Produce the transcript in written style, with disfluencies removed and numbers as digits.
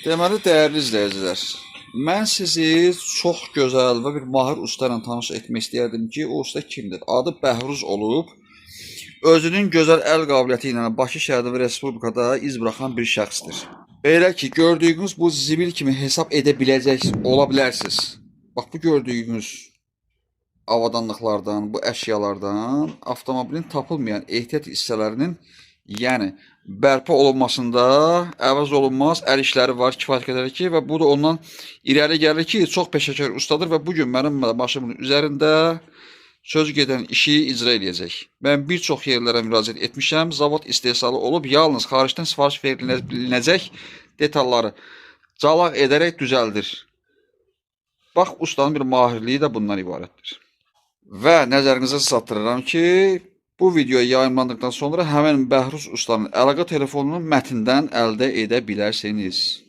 Deməli, dəyərli izləyicilər, mən sizi çox gözəl və bir mahir usta ilə tanış etmək istəyərdim ki, o usta kimdir? Adı Bəhruz olub, özünün gözəl əl qabiliyyəti ilə Bakı şəhərdə və Respublikada iz buraxan bir şəxsdir. Belə ki, gördüyünüz bu zibil kimi hesab edə ola bilərsiniz. Bax, bu gördüyünüz avadanlıqlardan, bu əşyalardan avtomobilin tapılmayan ehtiyat hissələrinin, yəni bərpa olunmasında əvəz olunmaz əl işləri var kifayət qədər ki, və bu da ondan irəli gəlir ki, çox peşəkar ustadır və bugün mənim maşınımın üzərində söz gedən işi icra edəcək. Mən bir çox yerlərə müraciət etmişəm, zavod istehsalı olub, yalnız xaricdən sifariş veriləcək detalları calaq edərək düzəldir. Bax, ustanın bir mahirliyi də bundan ibarətdir. Və nəzərinizə çatdırıram ki, bu video yayımlandıqdan sonra həmin Bəhruz ustanın əlaqə telefonunu mətndən əldə edə bilərsiniz.